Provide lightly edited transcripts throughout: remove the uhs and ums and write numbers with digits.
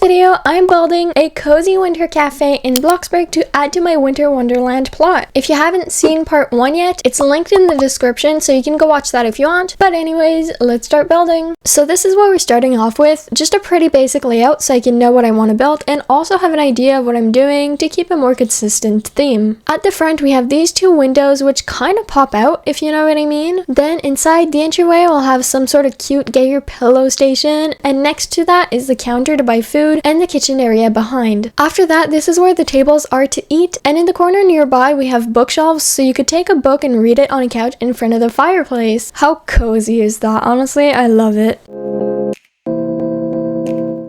video, I'm building a cozy winter cafe in Bloxburg to add to my winter wonderland plot. If you haven't seen part 1 yet, it's linked in the description, so you can go watch that if you want. But anyways, let's start building. So this is what we're starting off with, just a pretty basic layout so I can know what I want to build and also have an idea of what I'm doing to keep a more consistent theme. At the front, we have these two windows which kind of pop out, if you know what I mean. Then inside the entryway, we'll have some sort of cute get your pillow station, and next to that is the counter to buy food and the kitchen area behind. After that, this is where the tables are to eat, and in the corner nearby we have bookshelves so you could take a book and read it on a couch in front of the fireplace. How cozy is that? Honestly, I love it.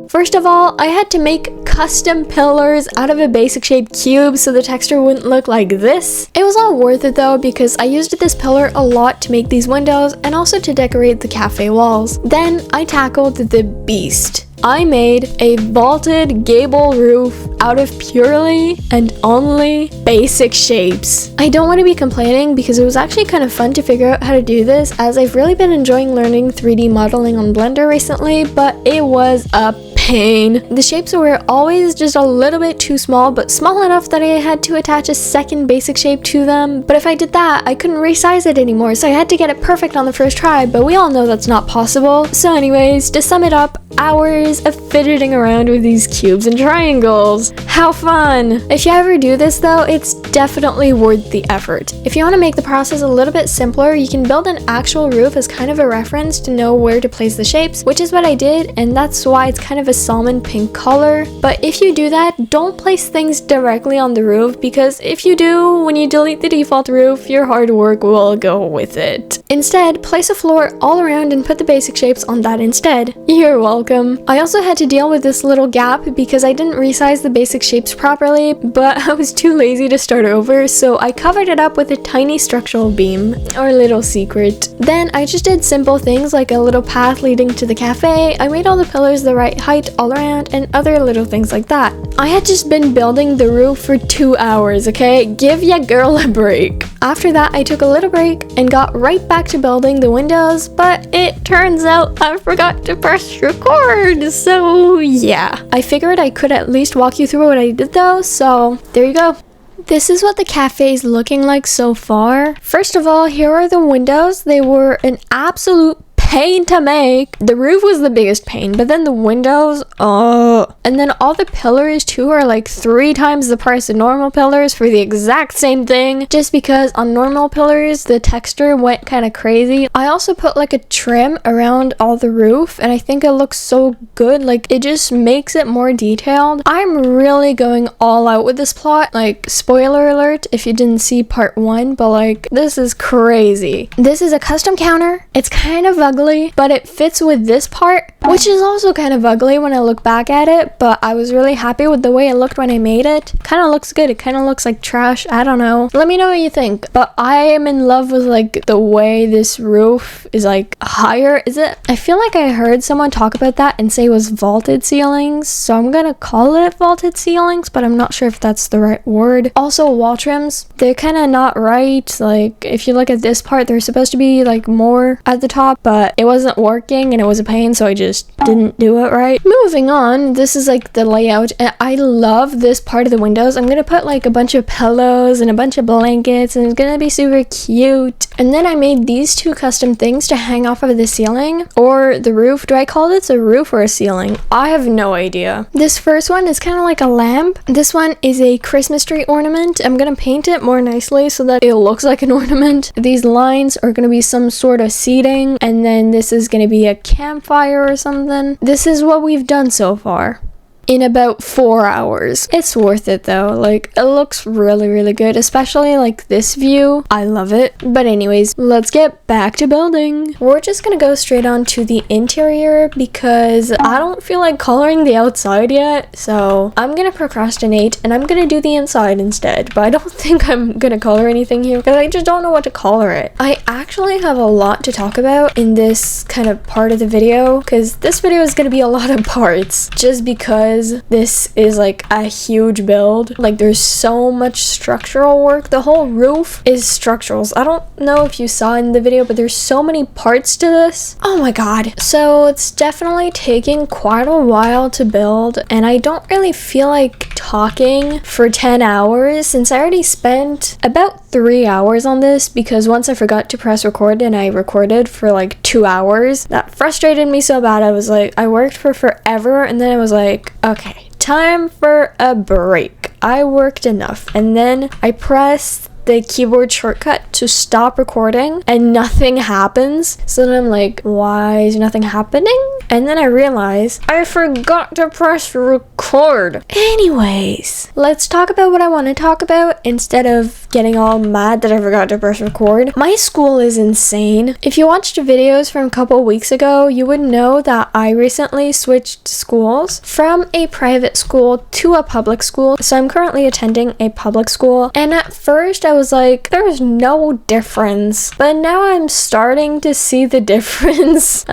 First of all, I had to make custom pillars out of a basic shaped cube so the texture wouldn't look like this. It was all worth it though because I used this pillar a lot to make these windows and also to decorate the cafe walls. Then I tackled the beast. I made a vaulted gable roof out of purely and only basic shapes. I don't want to be complaining because it was actually kind of fun to figure out how to do this, as I've really been enjoying learning 3D modeling on Blender recently, but it was a pain. The shapes were always just a little bit too small, but small enough that I had to attach a second basic shape to them. But if I did that, I couldn't resize it anymore, so I had to get it perfect on the first try, but we all know that's not possible. So anyways, to sum it up, hours of fidgeting around with these cubes and triangles. How fun! If you ever do this though, it's definitely worth the effort. If you want to make the process a little bit simpler, you can build an actual roof as kind of a reference to know where to place the shapes, which is what I did, and that's why it's kind of a salmon pink color. But if you do that, don't place things directly on the roof, because if you do, when you delete the default roof, your hard work will go with it. Instead, place a floor all around and put the basic shapes on that instead. You're welcome. I also had to deal with this little gap because I didn't resize the basic shapes properly, but I was too lazy to start over, so I covered it up with a tiny structural beam, or little secret. Then I just did simple things like a little path leading to the cafe. I made all the pillars the right height all around and other little things like that. I had just been building the roof for 2 hours, okay? Give ya girl a break. After that, I took a little break and got right back to building the windows, but it turns out I forgot to press record, so yeah. I figured I could at least walk you through what I did though, so there you go. This is what the cafe is looking like so far. First of all, here are the windows. They were an absolute pain to make. The roof was the biggest pain, but then the windows, and then all the pillars too are like 3 times the price of normal pillars for the exact same thing, just because on normal pillars the texture went kind of crazy. I also put like a trim around all the roof, and I think it looks so good. Like, it just makes it more detailed. I'm really going all out with this plot. Like, spoiler alert if you didn't see part 1, but like, this is crazy. This is a custom counter. It's kind of ugly, but it fits with this part, which is also kind of ugly when I look back at it, but I was really happy with the way it looked when I made it. Kind of looks good. It kind of looks like trash. I don't know. Let me know what you think. But I am in love with like the way this roof is like higher. Is it? I feel like I heard someone talk about that and say it was vaulted ceilings, so I'm gonna call it vaulted ceilings, but I'm not sure if that's the right word. Also, wall trims, they're kind of not right. Like, if you look at this part, they're supposed to be like more at the top, but it wasn't working and it was a pain, so I just didn't do it right. Moving on, this is like the layout, and I love this part of the windows. I'm gonna put like a bunch of pillows and a bunch of blankets, and it's gonna be super cute. And then I made these 2 custom things to hang off of the ceiling or the roof. Do I call this a roof or a ceiling? I have no idea. This first one is kind of like a lamp. This one is a Christmas tree ornament. I'm gonna paint it more nicely so that it looks like an ornament. These lines are gonna be some sort of seating, and then this is gonna be a campfire or something. This is what we've done so far in about 4 hours. It's worth it though. Like, it looks really, really good, especially like this view. I love it. But anyways, let's get back to building. We're just gonna go straight on to the interior because I don't feel like coloring the outside yet, so I'm gonna procrastinate and I'm gonna do the inside instead. But I don't think I'm gonna color anything here because I just don't know what to color it. I actually have a lot to talk about in this kind of part of the video because this video is gonna be a lot of parts, just because because this is like a huge build. Like there's so much structural work. The whole roof is structurals. I don't know if you saw in the video, but there's so many parts to this. Oh my god. So it's definitely taking quite a while to build, and I don't really feel like talking for 10 hours since I already spent about 3 hours on this, because once I forgot to press record and I recorded for like 2 hours. That frustrated me so bad. I was like, I worked for forever, and then I was like, okay, time for a break. I worked enough. And then I pressed the keyboard shortcut to stop recording and nothing happens. So then I'm like, why is nothing happening? And then I realized I forgot to press record. Anyways, let's talk about what I want to talk about instead of getting all mad that I forgot to press record. My school is insane. If you watched videos from a couple weeks ago, you would know that I recently switched schools from a private school to a public school. So I'm currently attending a public school, and at first I was like, there's no difference, but now I'm starting to see the difference.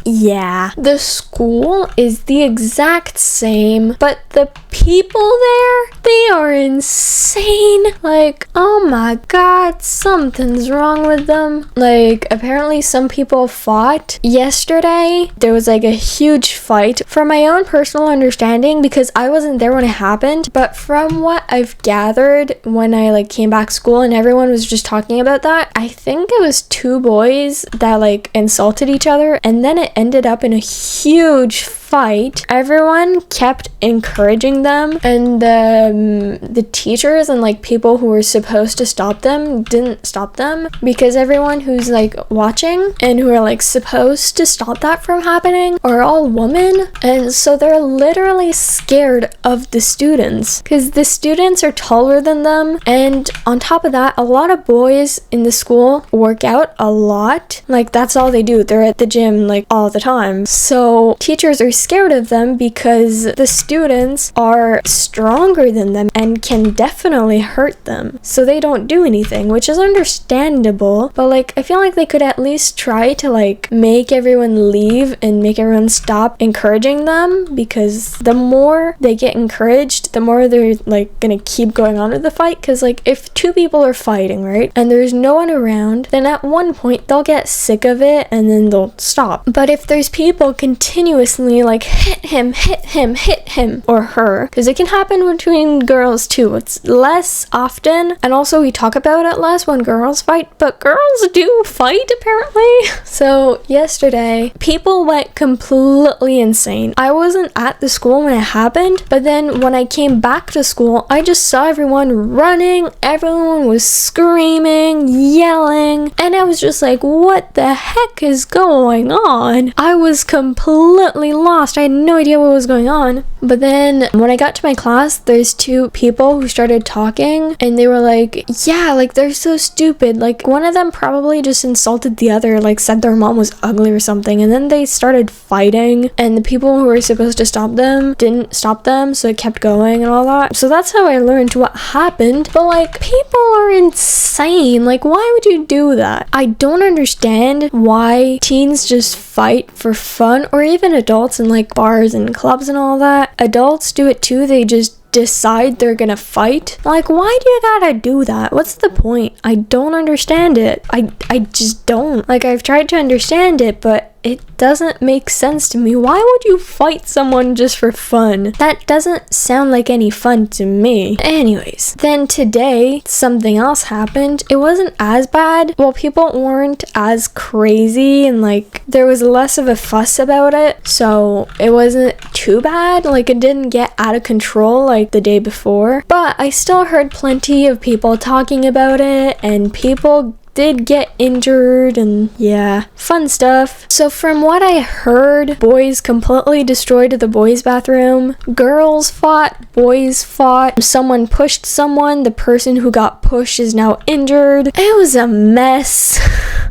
Yeah, the school is the exact same, but the people there, they are insane. Like, oh my god, something's wrong with them. Like, apparently some people fought yesterday. There was like a huge fight. From my own personal understanding, because I wasn't there when it happened, but from what I've gathered when I like came back to school and everyone was just talking about that, I think it was 2 boys that like insulted each other, and then it ended up in a huge fight. Everyone kept encouraging them, and the teachers and like people who were supposed to stop them didn't stop them, because everyone who's like watching and who are like supposed to stop that from happening are all women, and so they're literally scared of the students because the students are taller than them. And on top of that, a lot of boys in the school work out a lot. Like that's all they do. They're at the gym like all the time. So teachers are scared of them because the students are stronger than them and can definitely hurt them. So they don't do anything, which is understandable, but like I feel like they could at least try to like make everyone leave and make everyone stop encouraging them, because the more they get encouraged, the more they're like gonna keep going on with the fight. Because like if 2 people are fighting, right, and there's no one around, then at one point they'll get sick of it and then they'll stop. But if there's people continuously like hit him or her, because it can happen between girls too, it's less often, and also we talk about it less when girls fight, but girls do fight apparently. So yesterday people went completely insane. I wasn't at the school when it happened, but then when I came back to school, I just saw everyone running, everyone was screaming, yelling, and I was just like, what the heck is going on? I was completely lost. I had no idea what was going on. But then when I got to my class, there's 2 people who started talking, and they were like, yeah, like they're so stupid. Like one of them probably just insulted the other, like said their mom was ugly or something, and then they started fighting, and the people who were supposed to stop them didn't stop them, so it kept going and all that. So that's how I learned what happened. But like people are insane. Like why would you do that? I don't understand why teens just fight for fun, or even adults in like bars and clubs and all that. Adults do it too. They just decide they're gonna fight. Like why do you gotta do that? What's the point? I don't understand it. I just don't. Like I've tried to understand it, but it doesn't make sense to me. Why would you fight someone just for fun? That doesn't sound like any fun to me. Anyways, then today something else happened. It wasn't as bad. Well, people weren't as crazy, and like there was less of a fuss about it, so it wasn't too bad. Like it didn't get out of control like the day before, but I still heard plenty of people talking about it, and people did get injured, and yeah, fun stuff. So from what I heard, boys completely destroyed the boys' bathroom. Girls fought, boys fought. Someone pushed someone. The person who got pushed is now injured. It was a mess.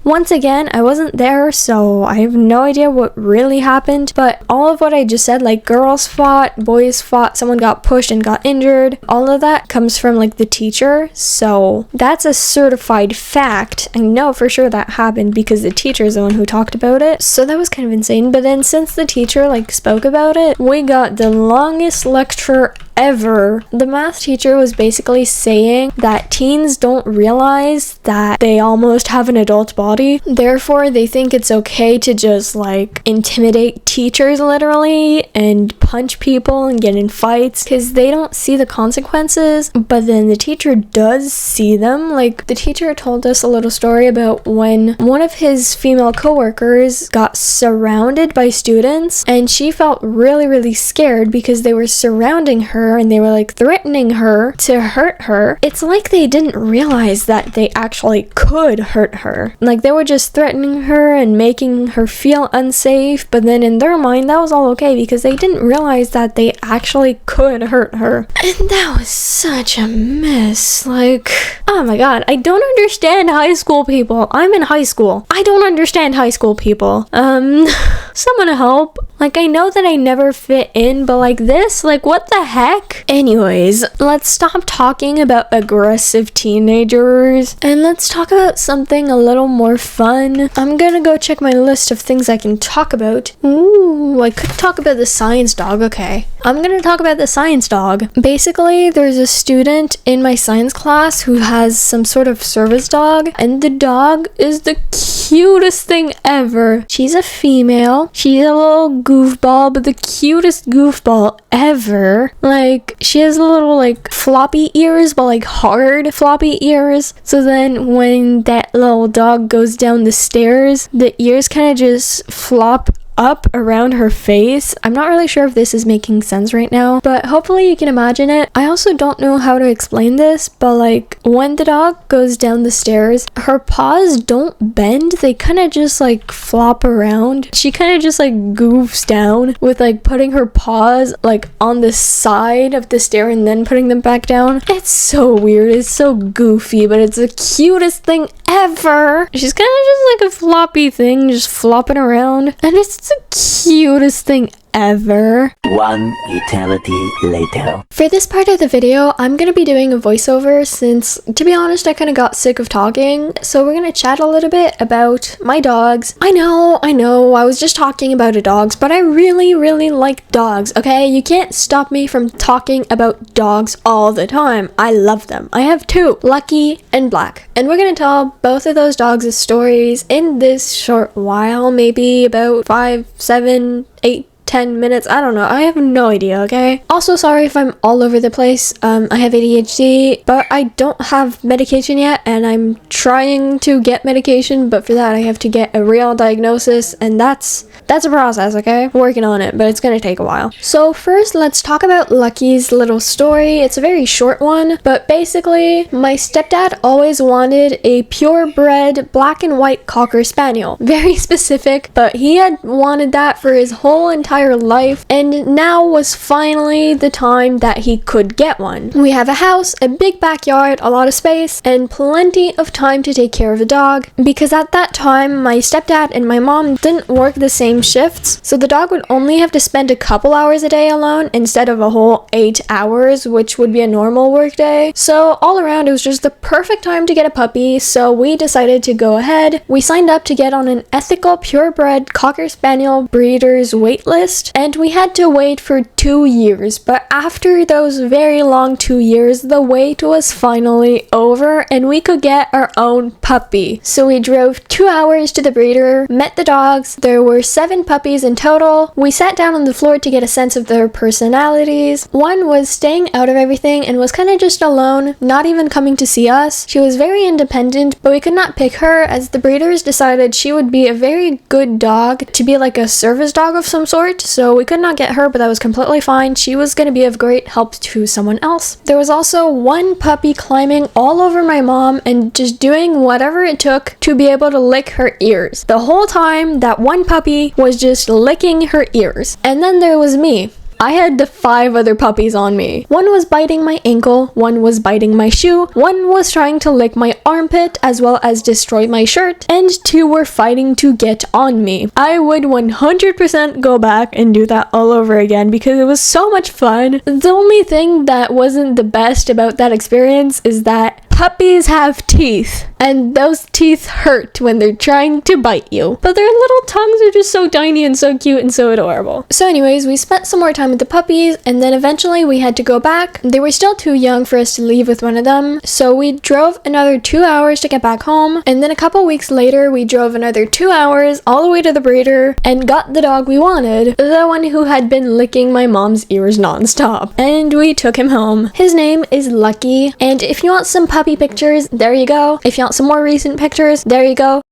Once again, I wasn't there, so I have no idea what really happened, but all of what I just said, like girls fought, boys fought, someone got pushed and got injured, all of that comes from like the teacher, so that's a certified fact. fact. I know for sure that happened because the teacher is the one who talked about it. So that was kind of insane. But then since the teacher like spoke about it, we got the longest lecture ever. The math teacher was basically saying that teens don't realize that they almost have an adult body. Therefore, they think it's okay to just like intimidate teachers literally and punch people and get in fights because they don't see the consequences. But then the teacher does see them. Like the teacher told us a little story about when one of his female coworkers got surrounded by students and she felt really, really scared because they were surrounding her and they were like threatening her to hurt her. It's like they didn't realize that they actually could hurt her. Like they were just threatening her and making her feel unsafe, but then in their mind that was all okay because they didn't realize that they actually could hurt her. And that was such a mess. Like, oh my god, I don't understand high school people. I'm in high school. I don't understand high school people. Someone help. Like, I know that I never fit in, but like this, like what the heck? Anyways, let's stop talking about aggressive teenagers and let's talk about something a little more fun. I'm gonna go check my list of things I can talk about. Ooh, I could talk about the science dog. Okay, I'm gonna talk about the science dog. Basically, there's a student in my science class who has some sort of service dog, and the dog is the cutest thing ever. She's a female. She's a little goofball, but the cutest goofball ever. Like, she has little like floppy ears, but like hard floppy ears. So then when that little dog goes down the stairs, the ears kind of just flop up around her face. I'm not really sure if this is making sense right now, but hopefully you can imagine it. I also don't know how to explain this, but like when the dog goes down the stairs, her paws don't bend. They kind of just like flop around. She kind of just like goofs down with like putting her paws like on the side of the stair and then putting them back down. It's so weird. It's so goofy, but it's the cutest thing ever. She's kind of just like a floppy thing just flopping around, and it's the cutest thing ever. One eternity later. For this part of the video, I'm gonna be doing a voiceover since, to be honest, I kind of got sick of talking. So we're gonna chat a little bit about my dogs. I know, I was just talking about dogs, but I really, really like dogs, okay? You can't stop me from talking about dogs all the time. I love them. I have two, Lucky and Black. And we're gonna tell both of those dogs' stories in this short while, maybe about 5, 7, 8, 10 minutes, I don't know, I have no idea, okay? Also, sorry if I'm all over the place. I have ADHD, but I don't have medication yet, and I'm trying to get medication, but for that I have to get a real diagnosis, and that's a process, okay? Working on it, but it's gonna take a while. So first, let's talk about Lucky's little story. It's a very short one, but basically, my stepdad always wanted a purebred black and white Cocker Spaniel. Very specific, but he had wanted that for his whole entire life, and now was finally the time that he could get one. We have a house, a big backyard, a lot of space, and plenty of time to take care of the dog, because at that time my stepdad and my mom didn't work the same shifts, so the dog would only have to spend a couple hours a day alone instead of a whole 8 hours, which would be a normal work day. So all around, it was just the perfect time to get a puppy, so we decided to go ahead. We signed up to get on an ethical purebred Cocker Spaniel breeders wait list, and we had to wait for 2 years, but after those very long 2 years, the wait was finally over and we could get our own puppy. So we drove 2 hours to the breeder, met the dogs. There were 7 puppies in total. We sat down on the floor to get a sense of their personalities. One was staying out of everything and was kind of just alone, not even coming to see us. She was very independent, but we could not pick her as the breeders decided she would be a very good dog to be like a service dog of some sort. So we could not get her, but that was completely fine. She was going to be of great help to someone else. There was also one puppy climbing all over my mom and just doing whatever it took to be able to lick her ears. The whole time, that one puppy was just licking her ears. And then there was me. I had the 5 other puppies on me. One was biting my ankle, one was biting my shoe, one was trying to lick my armpit as well as destroy my shirt, and 2 were fighting to get on me. I would 100% go back and do that all over again because it was so much fun. The only thing that wasn't the best about that experience is that Puppies have teeth, and those teeth hurt when they're trying to bite you. But their little tongues are just so tiny and so cute and so adorable. So anyways, we spent some more time with the puppies, and then eventually we had to go back. They were still too young for us to leave with one of them, so we drove another 2 hours to get back home, and then a couple weeks later, we drove another 2 hours all the way to the breeder and got the dog we wanted, the one who had been licking my mom's ears nonstop, and we took him home. His name is Lucky, and if you want some puppy pictures, there you go. If you want some more recent pictures, there you go.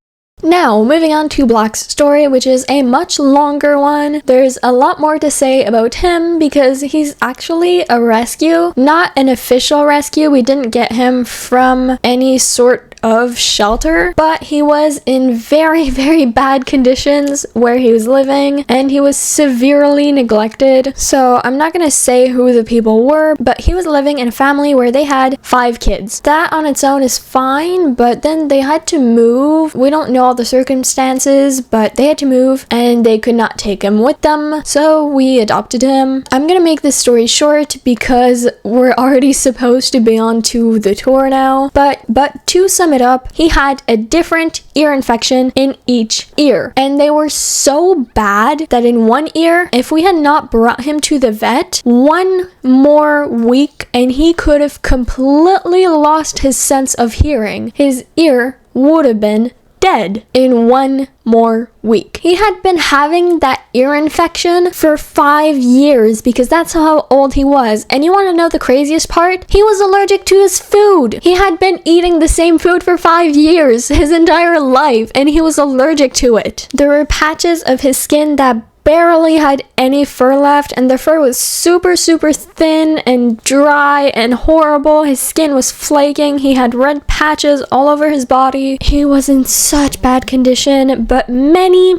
Now, moving on to Black's story, which is a much longer one. There's a lot more to say about him because he's actually a rescue, not an official rescue. We didn't get him from any sort of shelter, but he was in very, very bad conditions where he was living, and he was severely neglected. So I'm not gonna say who the people were, but he was living in a family where they had 5 kids. That on its own is fine, but then they had to move. We don't know all the circumstances, but they had to move and they could not take him with them, so we adopted him. I'm gonna make this story short because we're already supposed to be on to the tour now, but to sum it up, he had a different ear infection in each ear, and they were so bad that in one ear, if we had not brought him to the vet one more week, and he could have completely lost his sense of hearing. His ear would have been dead in 1 more week. He had been having that ear infection for 5 years because that's how old he was. And you want to know the craziest part? He was allergic to his food. He had been eating the same food for 5 years, his entire life, and he was allergic to it. There were patches of his skin that barely had any fur left, and the fur was super thin and dry and horrible. His skin was flaking. He had red patches all over his body. He was in such bad condition, but many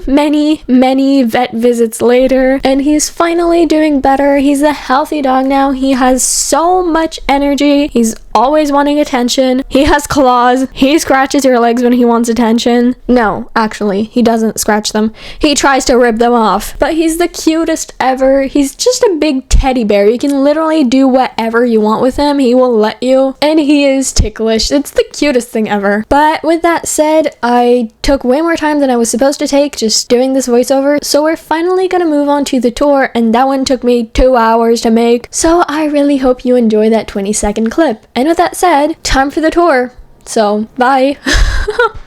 vet visits later, and he's finally doing better. He's a healthy dog now. He has so much energy. He's always wanting attention. He has claws. He scratches your legs when he wants attention. No, actually, he doesn't scratch them. He tries to rip them off. But he's the cutest ever. He's just a big teddy bear. You can literally do whatever you want with him. He will let you. And he is ticklish. It's the cutest thing ever. But with that said, I took way more time than I was supposed to take just doing this voiceover. So we're finally gonna move on to the tour, and that one took me 2 hours to make. So I really hope you enjoy that 20-second clip. And with that said, time for the tour. So, bye.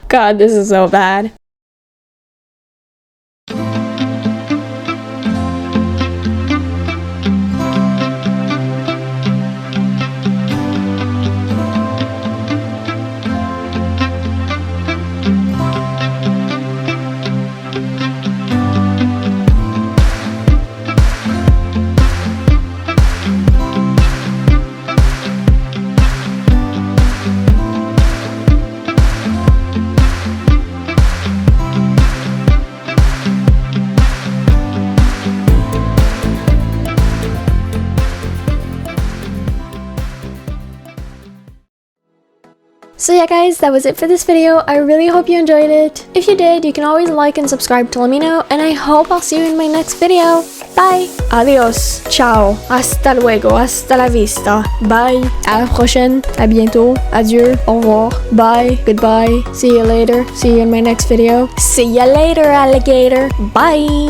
God, this is so bad. So yeah guys, that was it for this video. I really hope you enjoyed it. If you did, you can always like and subscribe to let me know, and I hope I'll see you in my next video. Bye! Adios! Ciao! Hasta luego! Hasta la vista! Bye! À la prochaine! À bientôt! Adieu! Au revoir! Bye! Goodbye! See you later! See you in my next video! See ya later, alligator! Bye!